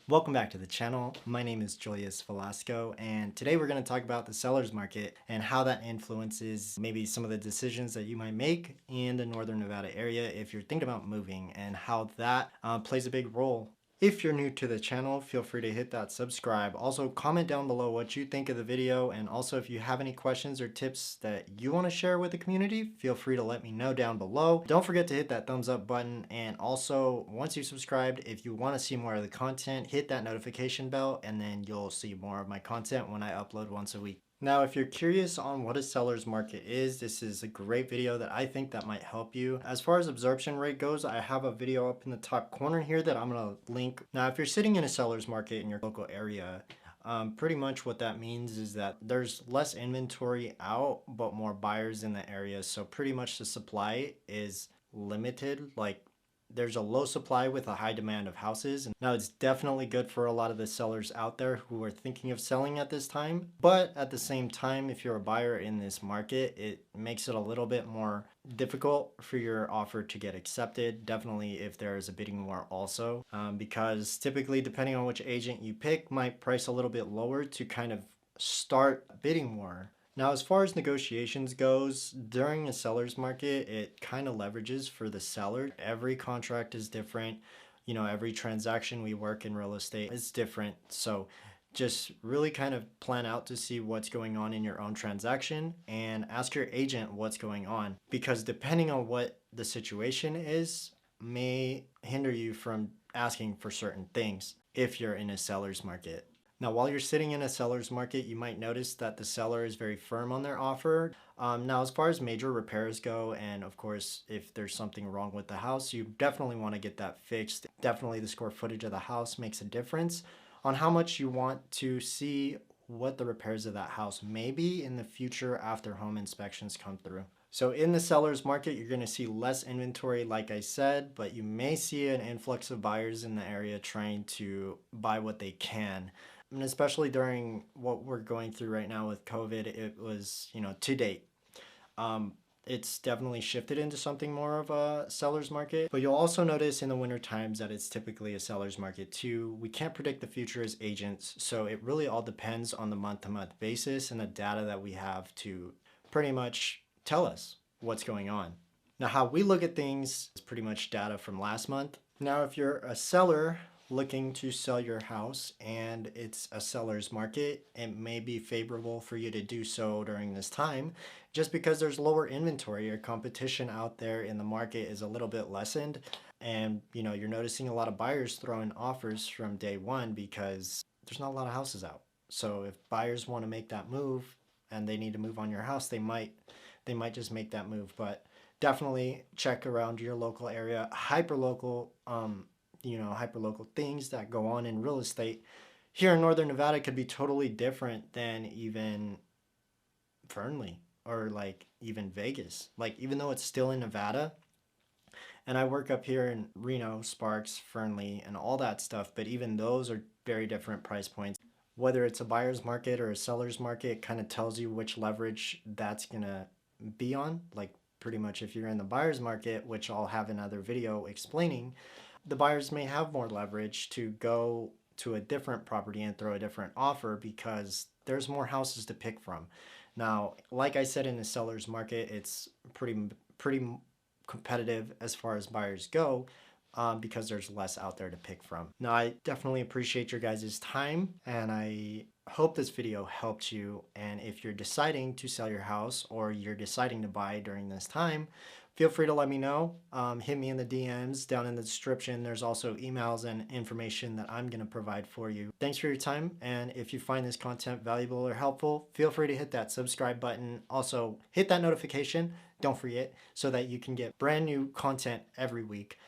Welcome back to the channel. My name is Julius Velasco, and today we're going to talk about the seller's market and how that influences maybe some of the decisions that you might make in the Northern Nevada area if you're thinking about moving, and how that plays a big role. If you're new to the channel, feel free to hit that subscribe. Also, comment down below what you think of the video, and also if you have any questions or tips that you want to share with the community, feel free to let me know down below. Don't forget to hit that thumbs up button, and also once you subscribed, if you want to see more of the content, hit that notification bell, and then you'll see more of my content when I upload once a week. Now, if you're curious on what a seller's market is, this is a great video that I think that might help you. As far as absorption rate goes, I have a video up in the top corner here that I'm going to link. Now, if you're sitting in a seller's market in your local area, pretty much what that means is that there's less inventory out, but more buyers in the area. So pretty much the supply is limited. Like, there's a low supply with a high demand of houses. And now it's definitely good for a lot of the sellers out there who are thinking of selling at this time. But at the same time, if you're a buyer in this market, it makes it a little bit more difficult for your offer to get accepted. Definitely if there is a bidding war also, because typically depending on which agent you pick might price a little bit lower to kind of start a bidding war. Now, as far as negotiations goes, during a seller's market, it kind of leverages for the seller. Every contract is different. You know, every transaction we work in real estate is different. So just really kind of plan out to see what's going on in your own transaction and ask your agent what's going on. Because depending on what the situation is, may hinder you from asking for certain things if you're in a seller's market. Now, while you're sitting in a seller's market, you might notice that the seller is very firm on their offer. Now, as far as major repairs go, and of course, if there's something wrong with the house, you definitely want to get that fixed. Definitely the square footage of the house makes a difference on how much you want to see what the repairs of that house may be in the future after home inspections come through. So in the seller's market, you're going to see less inventory, like I said, but you may see an influx of buyers in the area trying to buy what they can. And especially during what we're going through right now with COVID, it was, to date, it's definitely shifted into something more of a seller's market. But you'll also notice in the winter times that it's typically a seller's market too. We can't predict the future as agents, so it really all depends on the month-to-month basis and the data that we have to pretty much tell us what's going on. Now, how we look at things is pretty much data from last month. Now, if you're a seller looking to sell your house and it's a seller's market, it may be favorable for you to do so during this time just because there's lower inventory or competition out there in the market is a little bit lessened. And you're noticing a lot of buyers throwing offers from day one because there's not a lot of houses out. So if buyers want to make that move and they need to move on your house, they might just make that move. But definitely check around your local area. Hyperlocal things that go on in real estate here in Northern Nevada could be totally different than even Fernley or like even Vegas. Like, even though it's still in Nevada, and I work up here in Reno, Sparks, Fernley, and all that stuff, but even those are very different price points. Whether it's a buyer's market or a seller's market, it kind of tells you which leverage that's gonna be on. Like, pretty much if you're in the buyer's market, which I'll have another video explaining, the buyers may have more leverage to go to a different property and throw a different offer because there's more houses to pick from. Now, like I said, in the seller's market, it's pretty competitive as far as buyers go because there's less out there to pick from. Now, I definitely appreciate your guys' time, and I hope this video helped you. And if you're deciding to sell your house or you're deciding to buy during this time, feel free to let me know. Hit me in the DMs down in the description. There's also emails and information that I'm going to provide for you. Thanks for your time. And if you find this content valuable or helpful, feel free to hit that subscribe button. Also, hit that notification. Don't forget, so that you can get brand new content every week.